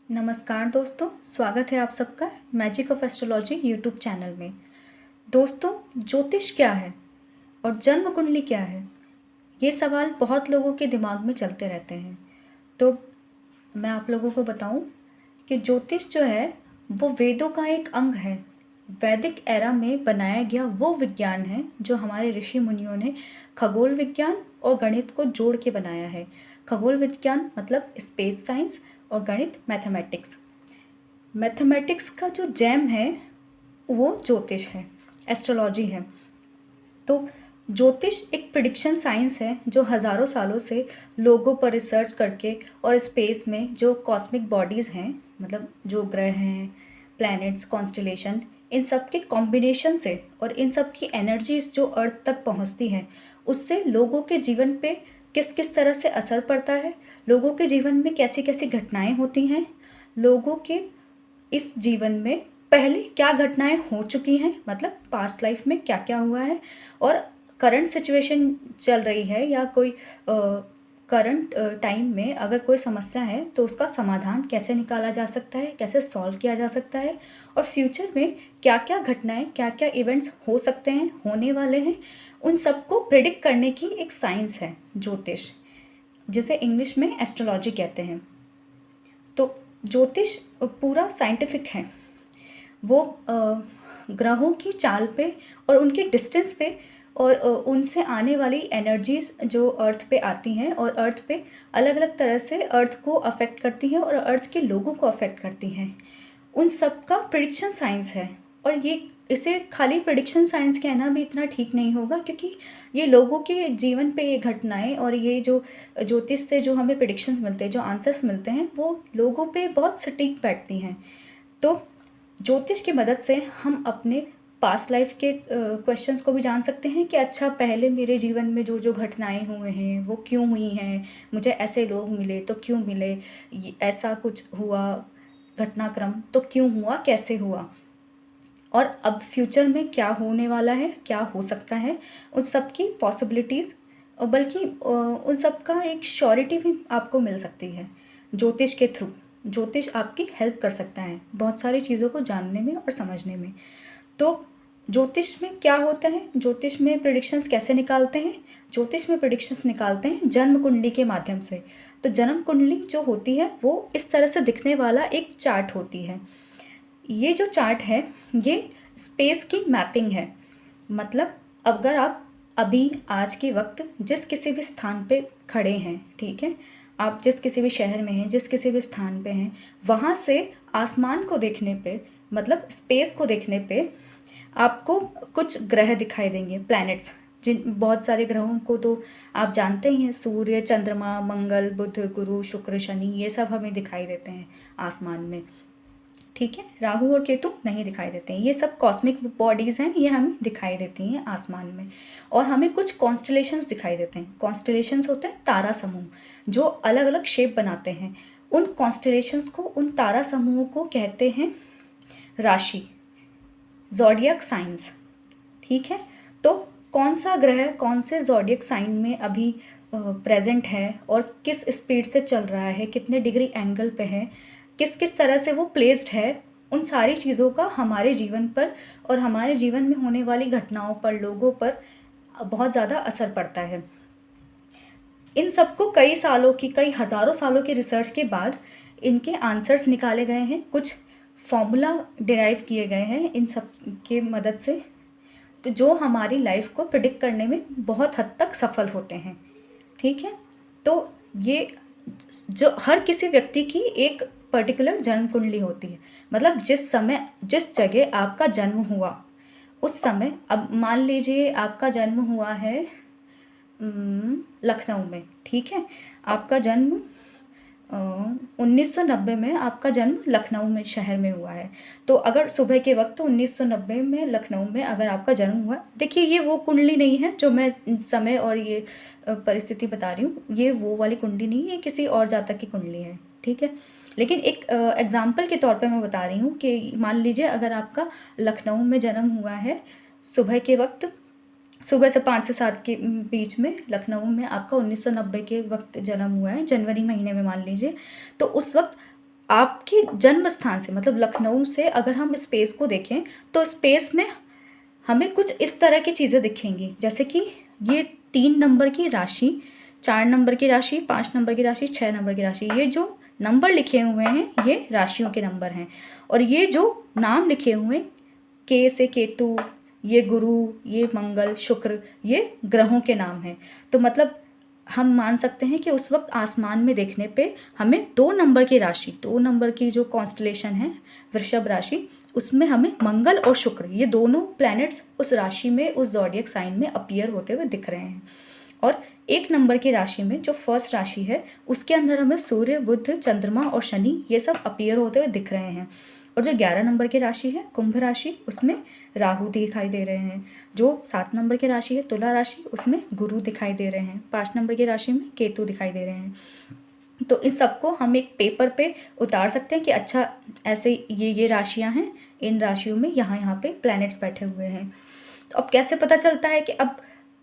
नमस्कार दोस्तों, स्वागत है आप सबका magic of astrology YouTube channel में। दोस्तों, ज्योतिष क्या है और जन्म कुंडली क्या है? ये सवाल बहुत लोगों के दिमाग में चलते रहते हैं। तो मैं आप लोगों को बताऊं कि ज्योतिष जो है वो वेदों का एक अंग है। वैदिक एरा में बनाया गया वो विज्ञान है जो हमारे ऋषि मुनियों ने खगोल विज्ञान और गणित को जोड़ के बनाया है। खगोल विज्ञान मतलब स्पेस साइंस और गणित मैथमेटिक्स। मैथमेटिक्स का जो जैम है वो ज्योतिष है, एस्ट्रोलॉजी है। तो ज्योतिष एक प्रिडिक्शन साइंस है जो हज़ारों सालों से लोगों पर रिसर्च करके और स्पेस में जो कॉस्मिक बॉडीज़ हैं, मतलब जो ग्रह हैं, प्लैनेट्स, कॉन्स्टलेशन, इन सब के कॉम्बिनेशन से और इन सब की एनर्जीज जो अर्थ तक पहुंचती हैं, उससे लोगों के जीवन पे किस किस तरह से असर पड़ता है, लोगों के जीवन में कैसी कैसी घटनाएं होती हैं, लोगों के इस जीवन में पहले क्या घटनाएं हो चुकी हैं, मतलब पास्ट लाइफ में क्या क्या हुआ है, और करंट सिचुएशन चल रही है या कोई करंट टाइम में अगर कोई समस्या है तो उसका समाधान कैसे निकाला जा सकता है, कैसे सॉल्व किया जा सकता है, और फ्यूचर में क्या क्या घटनाएं, क्या क्या इवेंट्स हो सकते हैं, होने वाले हैं, उन सबको प्रिडिक्ट करने की एक साइंस है ज्योतिष, जिसे इंग्लिश में एस्ट्रोलॉजी कहते हैं। तो ज्योतिष पूरा साइंटिफिक है। वो ग्रहों की चाल पे और उनके डिस्टेंस पे और उनसे आने वाली एनर्जीज जो अर्थ पे आती हैं और अर्थ पे अलग अलग तरह से अर्थ को अफेक्ट करती हैं और अर्थ के लोगों को अफेक्ट करती हैं, उन सब का प्रिडिक्शन साइंस है। और ये इसे खाली प्रिडिक्शन साइंस कहना भी इतना ठीक नहीं होगा, क्योंकि ये लोगों के जीवन पे ये घटनाएं और ये जो ज्योतिष से जो हमें प्रिडिक्शंस मिलते हैं, जो आंसर्स मिलते हैं, वो लोगों पे बहुत सटीक बैठती हैं। तो ज्योतिष की मदद से हम अपने पास्ट लाइफ के क्वेश्चंस को भी जान सकते हैं कि अच्छा, पहले मेरे जीवन में जो जो घटनाएं हुए हैं वो क्यों हुई हैं, मुझे ऐसे लोग मिले तो क्यों मिले, ऐसा कुछ हुआ घटनाक्रम तो क्यों हुआ, कैसे हुआ, और अब फ्यूचर में क्या होने वाला है, क्या हो सकता है, उन सब की पॉसिबिलिटीज़, और बल्कि उन सब का एक श्योरिटी भी आपको मिल सकती है ज्योतिष के थ्रू। ज्योतिष आपकी हेल्प कर सकता है बहुत सारी चीज़ों को जानने में और समझने में। तो ज्योतिष में क्या होता है, ज्योतिष में प्रिडिक्शंस कैसे निकालते हैं? ज्योतिष में प्रिडिक्शंस निकालते हैं जन्म कुंडली के माध्यम से। तो जन्म कुंडली जो होती है वो इस तरह से दिखने वाला एक चार्ट होती है। ये जो चार्ट है ये स्पेस की मैपिंग है। मतलब अगर आप अभी आज के वक्त जिस किसी भी स्थान पे खड़े हैं, ठीक है, आप जिस किसी भी शहर में हैं, जिस किसी भी स्थान पे हैं, वहाँ से आसमान को देखने पे, मतलब स्पेस को देखने पे आपको कुछ ग्रह दिखाई देंगे, प्लैनेट्स। जिन बहुत सारे ग्रहों को तो आप जानते ही हैं, सूर्य, चंद्रमा, मंगल, बुध, गुरु, शुक्र, शनि, ये सब हमें दिखाई देते हैं आसमान में, ठीक है। राहु और केतु नहीं दिखाई देते हैं। ये सब कॉस्मिक बॉडीज़ हैं, ये हमें दिखाई देती हैं आसमान में। और हमें कुछ कॉन्स्टलेशंस दिखाई देते हैं। कॉन्स्टलेशंस होते हैं तारा समूह जो अलग अलग शेप बनाते हैं। उन कॉन्स्टलेशंस को, उन तारा समूहों को कहते हैं राशि, ज़ोडिएक साइंस, ठीक है। तो कौन सा ग्रह कौन से ज़ोडिएक साइन में अभी प्रेजेंट है और किस स्पीड से चल रहा है, कितने डिग्री एंगल पे है, किस किस तरह से वो प्लेस्ड है, उन सारी चीज़ों का हमारे जीवन पर और हमारे जीवन में होने वाली घटनाओं पर, लोगों पर बहुत ज़्यादा असर पड़ता है। इन सबको कई सालों की, कई हज़ारों सालों की रिसर्च के बाद इनके आंसर्स निकाले गए हैं, कुछ फॉर्मूला डिराइव किए गए हैं इन सब के मदद से, तो जो हमारी लाइफ को प्रिडिक्ट करने में बहुत हद तक सफल होते हैं, ठीक है। तो ये जो हर किसी व्यक्ति की एक पर्टिकुलर जन्म कुंडली होती है, मतलब जिस समय जिस जगह आपका जन्म हुआ उस समय, अब मान लीजिए आपका जन्म हुआ है लखनऊ में, ठीक है, आपका जन्म 1990 में आपका जन्म लखनऊ में शहर में हुआ है। तो अगर सुबह के वक्त 1990 में लखनऊ में अगर आपका जन्म हुआ, देखिए ये वो कुंडली नहीं है जो मैं समय और ये परिस्थिति बता रही हूँ, ये वो वाली कुंडली नहीं है, किसी और जातक की कुंडली है, ठीक है। लेकिन एक एग्जाम्पल के तौर पे मैं बता रही हूँ कि मान लीजिए अगर आपका लखनऊ में जन्म हुआ है सुबह के वक्त, सुबह से 5 से 7 के बीच में लखनऊ में आपका 1990 के वक्त जन्म हुआ है, जनवरी महीने में मान लीजिए, तो उस वक्त आपके जन्म स्थान से मतलब लखनऊ से अगर हम स्पेस को देखें तो स्पेस में हमें कुछ इस तरह की चीज़ें दिखेंगी, जैसे कि ये 3 नंबर की राशि, 4 नंबर की राशि, 5 नंबर की राशि, 6 नंबर की राशि। ये जो नंबर लिखे हुए हैं ये राशियों के नंबर हैं, और ये जो नाम लिखे हुए हैं के से केतु, ये गुरु, ये मंगल, शुक्र, ये ग्रहों के नाम हैं। तो मतलब हम मान सकते हैं कि उस वक्त आसमान में देखने पे हमें 2 नंबर की राशि, 2 नंबर की जो कॉन्स्टलेशन है वृषभ राशि, उसमें हमें मंगल और शुक्र ये दोनों प्लैनेट्स उस राशि में, उस ज़ोडिएक साइन में अपीयर होते हुए दिख रहे हैं। और 1 नंबर की राशि में जो फर्स्ट राशि है उसके अंदर हमें सूर्य, बुध, चंद्रमा और शनि ये सब अपीयर होते हुए दिख रहे हैं। और जो 11 नंबर की राशि है कुंभ राशि, उसमें राहु दिखाई दे रहे हैं। जो 7 नंबर की राशि है तुला राशि, उसमें गुरु दिखाई दे रहे हैं। 5 नंबर की राशि में केतु दिखाई दे रहे हैं। तो इस सबको हम एक पेपर पे उतार सकते हैं कि अच्छा ऐसे ये राशियां हैं, इन राशियों में यहाँ पे प्लैनेट्स बैठे हुए हैं। तो अब कैसे पता चलता है कि अब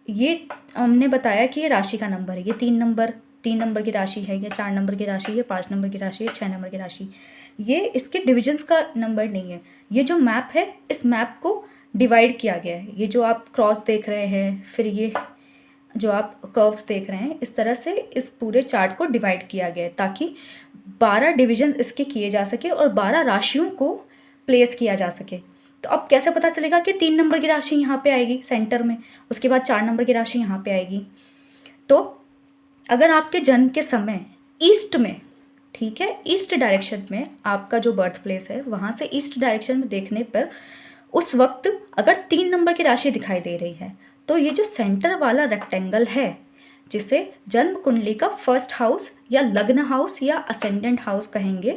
ये हमने बताया कि ये राशि का नंबर है, ये 3 नंबर की राशि है, या 4 नंबर की राशि है, 5 नंबर की राशि है, 6 नंबर की राशि, ये इसके डिविजन्स का नंबर नहीं है। ये जो मैप है इस मैप को डिवाइड किया गया है। ये जो आप क्रॉस देख रहे हैं, फिर ये जो आप कर्व्स देख रहे हैं, इस तरह से इस पूरे चार्ट को डिवाइड किया गया है ताकि 12 डिविजन्स इसके किए जा सके और 12 राशियों को प्लेस किया जा सके। तो अब कैसे पता चलेगा कि 3 नंबर की राशि यहाँ पे आएगी सेंटर में, उसके बाद 4 नंबर की राशि यहाँ पे आएगी। तो अगर आपके जन्म के समय ईस्ट में, ठीक है, ईस्ट डायरेक्शन में आपका जो बर्थ प्लेस है वहाँ से ईस्ट डायरेक्शन में देखने पर उस वक्त अगर 3 नंबर की राशि दिखाई दे रही है तो ये जो सेंटर वाला रेक्टेंगल है जिसे जन्म कुंडली का फर्स्ट हाउस या लग्न हाउस या असेंडेंट हाउस कहेंगे,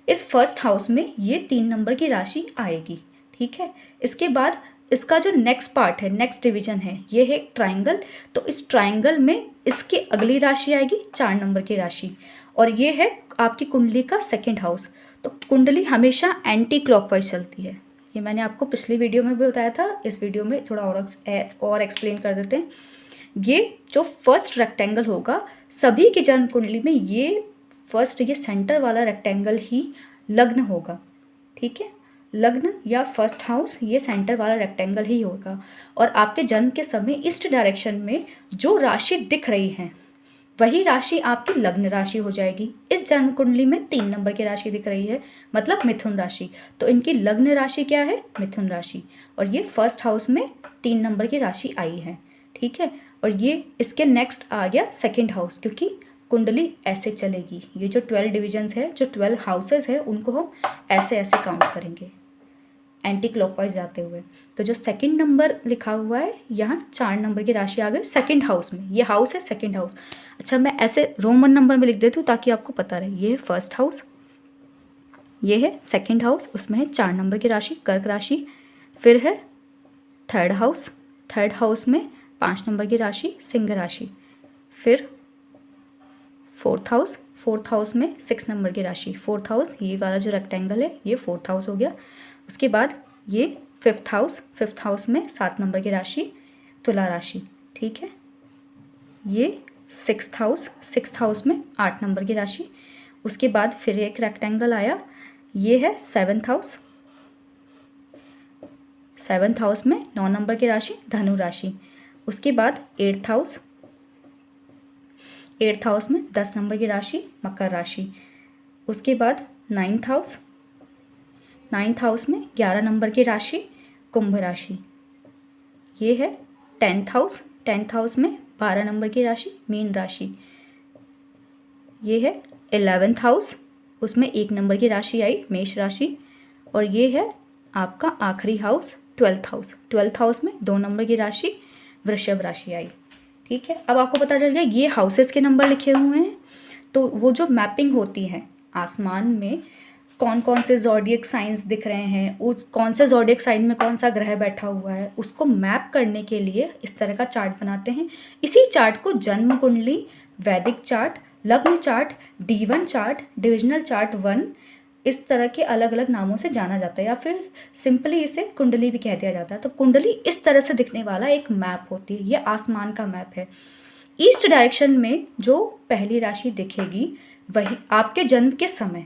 इस फर्स्ट हाउस में ये 3 नंबर की राशि आएगी। ठीक है, इसके बाद इसका जो नेक्स्ट पार्ट है, नेक्स्ट डिवीजन है, ये है ट्राइंगल। तो इस ट्राइंगल में इसकी अगली राशि आएगी 4 नंबर की राशि, और ये है आपकी कुंडली का सेकंड हाउस। तो कुंडली हमेशा एंटी क्लॉकवाइज चलती है। ये मैंने आपको पिछली वीडियो में भी बताया था, इस वीडियो में थोड़ा और एक्सप्लेन कर देते हैं। ये जो फर्स्ट रेक्टेंगल होगा सभी की जन्म कुंडली में, ये फर्स्ट, ये सेंटर वाला रेक्टेंगल ही लग्न होगा। ठीक है, लग्न या फर्स्ट हाउस ये सेंटर वाला रेक्टेंगल ही होगा। और आपके जन्म के समय ईस्ट डायरेक्शन में जो राशि दिख रही है वही राशि आपकी लग्न राशि हो जाएगी। इस जन्म कुंडली में 3 नंबर की राशि दिख रही है, मतलब मिथुन राशि, तो इनकी लग्न राशि क्या है? मिथुन राशि। और ये फर्स्ट हाउस में 3 नंबर की राशि आई है। ठीक है, और ये इसके नेक्स्ट आ गया सेकंड हाउस, क्योंकि कुंडली ऐसे चलेगी। ये जो 12 डिविजन्स है, जो 12 हाउसेस है, उनको हम ऐसे ऐसे काउंट करेंगे एंटी क्लॉकवाइज जाते हुए। तो जो सेकंड नंबर लिखा हुआ है यहाँ 4 नंबर की राशि आ गई सेकंड हाउस में, ये हाउस है सेकंड हाउस। अच्छा, मैं ऐसे रोमन नंबर में लिख देती हूँ ताकि आपको पता रहे। ये है फर्स्ट हाउस, ये है सेकंड हाउस, उसमें है 4 नंबर की राशि कर्क राशि। फिर है थर्ड हाउस, थर्ड हाउस में 5 नंबर की राशि सिंह राशि। फिर फोर्थ हाउस, फोर्थ हाउस में 6 नंबर की राशि। फोर्थ हाउस ये वाला जो रेक्टेंगल है ये फोर्थ हाउस हो गया। उसके बाद ये फिफ्थ हाउस, फिफ्थ हाउस में 7 नंबर की राशि तुला राशि। ठीक है, ये सिक्स्थ हाउस, सिक्स्थ हाउस में 8 नंबर की राशि। उसके बाद फिर एक रेक्टेंगल आया, ये है सेवन्थ हाउस, सेवन्थ हाउस में 9 नंबर की राशि धनु राशि। उसके बाद एट्थ हाउस, एट्थ हाउस में 10 नंबर की राशि मकर राशि। उसके बाद नाइन्थ हाउस, नाइन्थ हाउस में 11 नंबर की राशि कुंभ राशि। ये है टेंथ हाउस, टेंथ हाउस में 12 नंबर की राशि मीन राशि। ये है 11th हाउस, उसमें 1 नंबर की राशि आई मेष राशि। और ये है आपका आखिरी house 12th house, 12th house में 2 नंबर की राशि वृषभ राशि आई। ठीक है, अब आपको पता चल गया ये हाउसेस के नंबर लिखे हुए हैं। तो वो जो मैपिंग होती है आसमान में कौन कौन से ज़ोडिएक साइंस दिख रहे हैं, उस कौन से ज़ोडिएक साइन में कौन सा ग्रह बैठा हुआ है, उसको मैप करने के लिए इस तरह का चार्ट बनाते हैं। इसी चार्ट को जन्म कुंडली, वैदिक चार्ट, लग्न chart, D1 chart, divisional chart 1, इस तरह के अलग अलग नामों से जाना जाता है, या फिर सिंपली इसे कुंडली भी कह दिया जाता है। तो कुंडली इस तरह से दिखने वाला एक मैप होती है, ये आसमान का मैप है। ईस्ट डायरेक्शन में जो पहली राशि दिखेगी वही आपके जन्म के समय,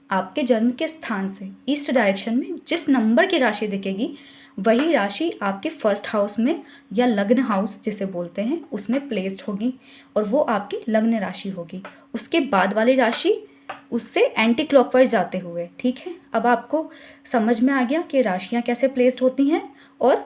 आपके जन्म के स्थान से ईस्ट डायरेक्शन में जिस नंबर की राशि दिखेगी वही राशि आपके फर्स्ट हाउस में या लग्न हाउस जिसे बोलते हैं उसमें प्लेस्ड होगी और वो आपकी लग्न राशि होगी। उसके बाद वाली राशि उससे एंटी क्लॉकवाइज जाते हुए। ठीक है, अब आपको समझ में आ गया कि राशियाँ कैसे प्लेस्ड होती हैं और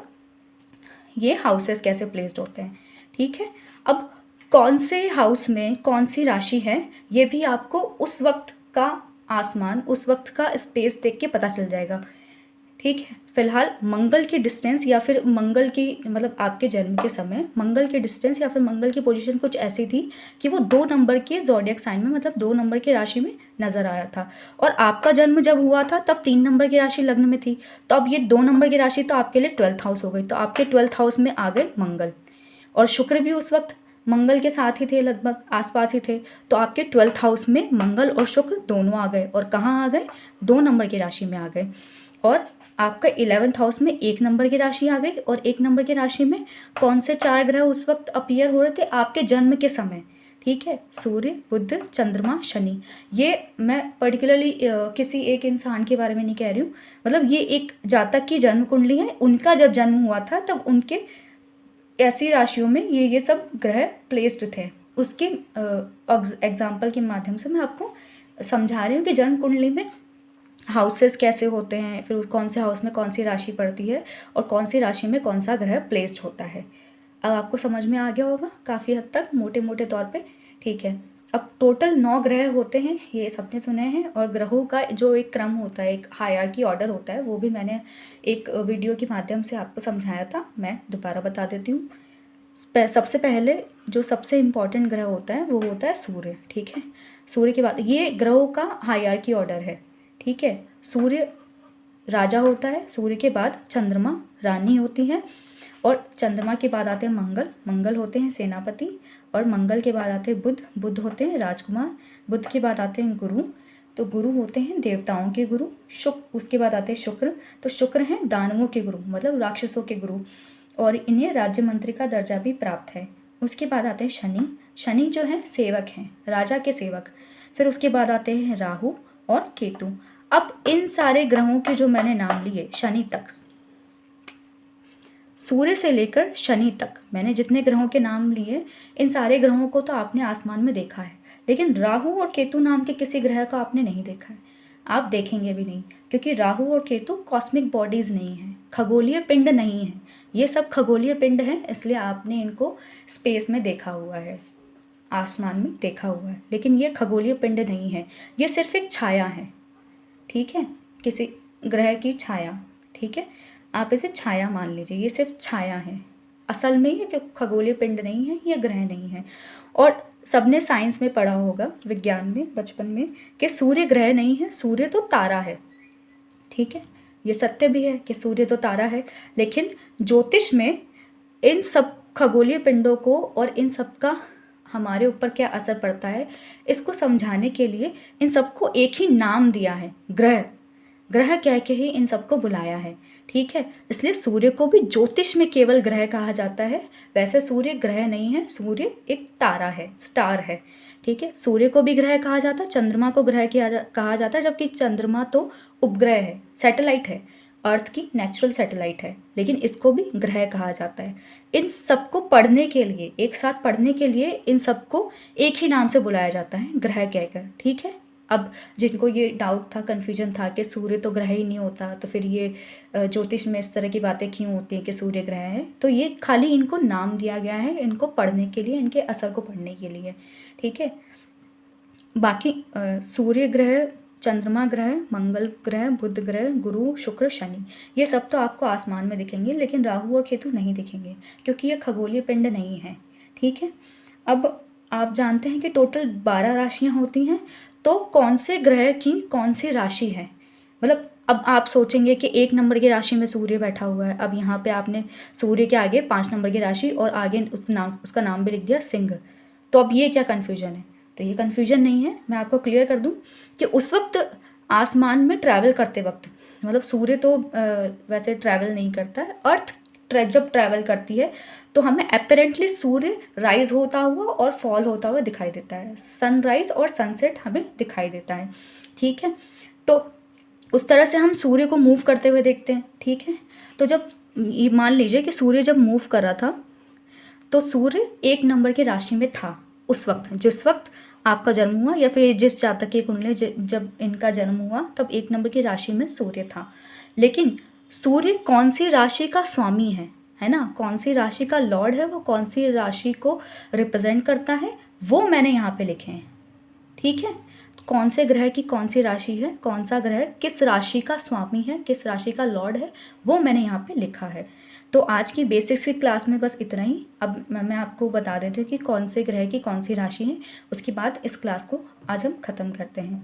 ये हाउसेस कैसे प्लेस्ड होते हैं। ठीक है, अब कौन से हाउस में कौन सी राशि है ये भी आपको उस वक्त का आसमान, उस वक्त का स्पेस देख के पता चल जाएगा। ठीक है, फिलहाल मंगल की डिस्टेंस या फिर मंगल की मतलब आपके जन्म के समय मंगल की डिस्टेंस या फिर मंगल की पोजीशन कुछ ऐसी थी कि वो 2 नंबर के ज़ोडिएक साइन में मतलब 2 नंबर की राशि में नज़र आ रहा था। और आपका जन्म जब हुआ था तब 3 नंबर की राशि लग्न में थी, तो अब ये 2 नंबर की राशि तो आपके लिए 12th हाउस हो गई। तो आपके 12th हाउस में आ गए मंगल, और शुक्र भी उस वक्त मंगल के साथ ही थे, लगभग आसपास ही थे। तो आपके 12th हाउस में मंगल और शुक्र दोनों आ गए, और कहाँ आ गए? 2 नंबर की राशि में आ गए। और आपका 11th हाउस में 1 नंबर की राशि आ गई, और 1 नंबर की राशि में कौन से 4 ग्रह उस वक्त अपीयर हो रहे थे आपके जन्म के समय? ठीक है, सूर्य, बुध, चंद्रमा, शनि। ये मैं पर्टिकुलरली किसी एक इंसान के बारे में नहीं कह रही हूँ, मतलब ये एक जातक की जन्म कुंडली है, उनका जब जन्म हुआ था तब उनके ऐसी राशियों में ये सब ग्रह प्लेस्ड थे। उसके एग्जाम्पल के माध्यम से मैं आपको समझा रही हूँ कि जन्म कुंडली में हाउसेस कैसे होते हैं, फिर कौन से हाउस में कौन सी राशि पड़ती है और कौन सी राशि में कौन सा ग्रह प्लेस्ड होता है। अब आपको समझ में आ गया होगा काफ़ी हद तक, मोटे मोटे तौर पे। ठीक है, अब टोटल 9 ग्रह होते हैं, ये सबने सुने हैं। और ग्रहों का जो एक क्रम होता है, एक हायरार्की ऑर्डर होता है, वो भी मैंने एक वीडियो के माध्यम से आपको समझाया था, मैं दोबारा बता देती हूँ। सबसे पहले जो सबसे इम्पॉर्टेंट ग्रह होता है वो होता है सूर्य। ठीक है, सूर्य के बाद ये ग्रहों का हायरार्की ऑर्डर है। ठीक है, सूर्य राजा होता है, सूर्य के बाद चंद्रमा रानी होती है, और चंद्रमा के बाद आते हैं मंगल, मंगल होते हैं सेनापति, और मंगल के बाद आते हैं बुध, बुध होते हैं राजकुमार, बुध के बाद आते हैं गुरु, तो गुरु होते हैं देवताओं के गुरु, शुक्र, उसके बाद आते हैं शुक्र, तो शुक्र हैं दानवों के गुरु मतलब राक्षसों के गुरु, और इन्हें राज्य मंत्री का दर्जा भी प्राप्त है। उसके बाद आते हैं शनि, शनि जो है सेवक हैं, राजा के सेवक। फिर उसके बाद आते हैं राहु और केतु। अब इन सारे ग्रहों के जो मैंने नाम लिए शनि तक, सूर्य से लेकर शनि तक मैंने जितने ग्रहों के नाम लिए, इन सारे ग्रहों को तो आपने आसमान में देखा है, लेकिन राहु और केतु नाम के किसी ग्रह को आपने नहीं देखा है, आप देखेंगे भी नहीं, क्योंकि राहु और केतु कॉस्मिक बॉडीज़ नहीं हैं, खगोलीय पिंड नहीं हैं। ये सब खगोलीय पिंड हैं, इसलिए आपने इनको स्पेस में देखा हुआ है, आसमान में देखा हुआ है, लेकिन ये खगोलीय पिंड नहीं है, ये सिर्फ एक छाया है। ठीक है, किसी ग्रह की छाया। ठीक है, आप इसे छाया मान लीजिए, ये सिर्फ छाया है, असल में ये खगोलीय पिंड नहीं है, ये ग्रह नहीं है। और सबने साइंस में पढ़ा होगा, विज्ञान में बचपन में, कि सूर्य ग्रह नहीं है, सूर्य तो तारा है। ठीक है, ये सत्य भी है कि सूर्य तो तारा है, लेकिन ज्योतिष में इन सब खगोलीय पिंडों को और इन सब का हमारे ऊपर क्या असर पड़ता है, इसको समझाने के लिए इन सबको एक ही नाम दिया है, ग्रह। ग्रह कह के ही इन सबको बुलाया है। ठीक है, इसलिए सूर्य को भी ज्योतिष में केवल ग्रह कहा जाता है, वैसे सूर्य ग्रह नहीं है, सूर्य एक तारा है, स्टार है। ठीक है, सूर्य को भी ग्रह कहा जाता है, चंद्रमा को ग्रह कहा जाता है, जबकि चंद्रमा तो उपग्रह है, सैटेलाइट है, अर्थ की नेचुरल सैटेलाइट है, लेकिन इसको भी ग्रह कहा जाता है। इन सबको पढ़ने के लिए, एक साथ पढ़ने के लिए इन सबको एक ही नाम से बुलाया जाता है, ग्रह कहकर। ठीक है, अब जिनको ये डाउट था, कन्फ्यूजन था कि सूर्य तो ग्रह ही नहीं होता, तो फिर ये ज्योतिष में इस तरह की बातें क्यों होती हैं कि सूर्य ग्रह है, तो ये खाली इनको नाम दिया गया है, इनको पढ़ने के लिए, इनके असर को पढ़ने के लिए। ठीक है, बाकी सूर्य ग्रह, चंद्रमा ग्रह, मंगल ग्रह, बुध ग्रह, गुरु, शुक्र, शनि, ये सब तो आपको आसमान में दिखेंगे, लेकिन राहु और केतु नहीं दिखेंगे, क्योंकि ये खगोलीय पिंड नहीं है। ठीक है, अब आप जानते हैं कि टोटल 12 राशियाँ होती हैं, तो कौन से ग्रह की कौन सी राशि है, मतलब अब आप सोचेंगे कि 1 नंबर की राशि में सूर्य बैठा हुआ है, अब यहाँ पे आपने सूर्य के आगे 5 नंबर की राशि और आगे उसका नाम भी लिख दिया सिंह, तो अब ये क्या कन्फ्यूजन है? तो ये कन्फ्यूजन नहीं है, मैं आपको क्लियर कर दूं कि उस वक्त आसमान में ट्रैवल करते वक्त, मतलब सूर्य तो वैसे ट्रैवल नहीं करता है, अर्थ जब ट्रैवल करती है तो हमें अपेरेंटली सूर्य राइज होता हुआ और फॉल होता हुआ दिखाई देता है, सनराइज और सनसेट हमें दिखाई देता है। ठीक है, तो उस तरह से हम सूर्य को मूव करते हुए देखते हैं, ठीक है। तो जब ये मान लीजिए कि सूर्य जब मूव कर रहा था तो सूर्य 1 नंबर की राशि में था उस वक्त, जिस वक्त आपका जन्म हुआ या फिर जिस जातक की कुंडली जब इनका जन्म हुआ तब 1 नंबर की राशि में सूर्य था। लेकिन सूर्य कौन सी राशि का स्वामी है ना, कौन सी राशि का लॉर्ड है, वो कौन सी राशि को रिप्रेजेंट करता है, वो मैंने यहाँ पे लिखे हैं, ठीक है। कौन से ग्रह की कौन सी राशि है, कौन सा ग्रह किस राशि का स्वामी है, किस राशि का लॉर्ड है, वो मैंने यहाँ पे लिखा है। तो आज की बेसिक्स की क्लास में बस इतना ही। अब मैं आपको बता देती हूँ कि कौन से ग्रह की कौन सी राशि है, उसके बाद इस क्लास को आज हम ख़त्म करते हैं।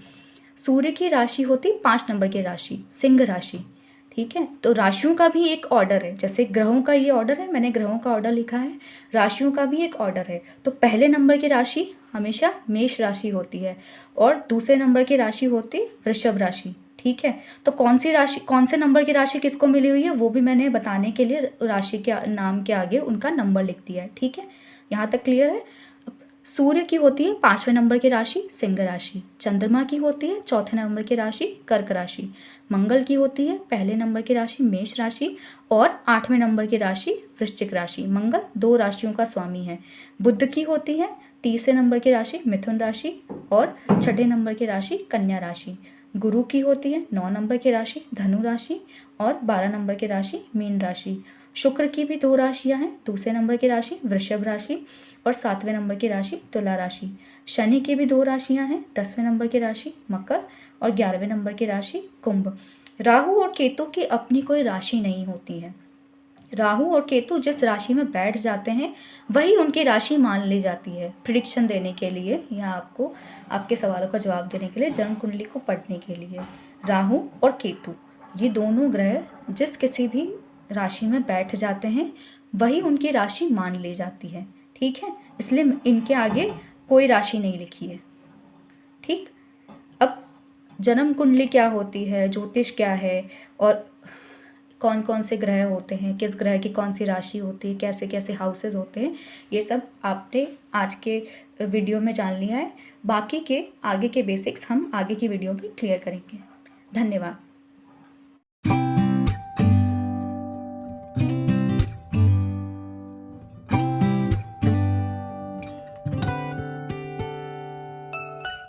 सूर्य की राशि होती 5 नंबर की राशि, सिंह राशि, ठीक है। तो राशियों का भी एक ऑर्डर है, जैसे ग्रहों का ये ऑर्डर है, मैंने ग्रहों का ऑर्डर लिखा है, राशियों का भी एक ऑर्डर है। तो पहले नंबर की राशि हमेशा मेष राशि होती है और दूसरे नंबर की राशि होती वृषभ राशि, ठीक है। तो कौन सी राशि, कौन से नंबर की राशि किसको मिली हुई है, वो भी मैंने बताने के लिए राशि के नाम के आगे उनका नंबर लिख दिया है, ठीक है। यहाँ तक क्लियर है। सूर्य की होती है 5वें नंबर की राशि सिंह राशि, चंद्रमा की होती है 4थे नंबर की राशि कर्क राशि, मंगल की होती है पहले नंबर की राशि मेष राशि और 8वें नंबर की राशि वृश्चिक राशि। मंगल 2 राशियों का स्वामी है। बुध की होती है 30वें नंबर की राशि मिथुन राशि और 6ठे नंबर की राशि कन्या राशि। गुरु की होती है 9 नंबर की राशि धनु राशि और 12 नंबर की राशि मीन राशि। शुक्र की भी 2 राशियां हैं, दूसरे नंबर की राशि वृषभ राशि और 7वें नंबर की राशि तुला राशि। शनि की भी 2 राशियां हैं, 10वें नंबर की राशि मकर और 11वें नंबर की राशि कुंभ। राहु और केतु की अपनी कोई राशि नहीं होती है। राहु और केतु जिस राशि में बैठ जाते हैं वही उनकी राशि मान ली जाती है प्रिडिक्शन देने के लिए या आपको आपके सवालों का जवाब देने के लिए, जन्म कुंडली को पढ़ने के लिए। राहु और केतु ये दोनों ग्रह जिस किसी भी राशि में बैठ जाते हैं वही उनकी राशि मान ली जाती है, ठीक है। इसलिए इनके आगे कोई राशि नहीं लिखी है, ठीक। अब जन्म कुंडली क्या होती है, ज्योतिष क्या है और कौन कौन से ग्रह होते हैं, किस ग्रह की कौन सी राशि होती है, कैसे कैसे हाउसेस होते हैं, ये सब आपने आज के वीडियो में जान लिया है। बाकी के आगे के बेसिक्स हम आगे की वीडियो में क्लियर करेंगे। धन्यवाद।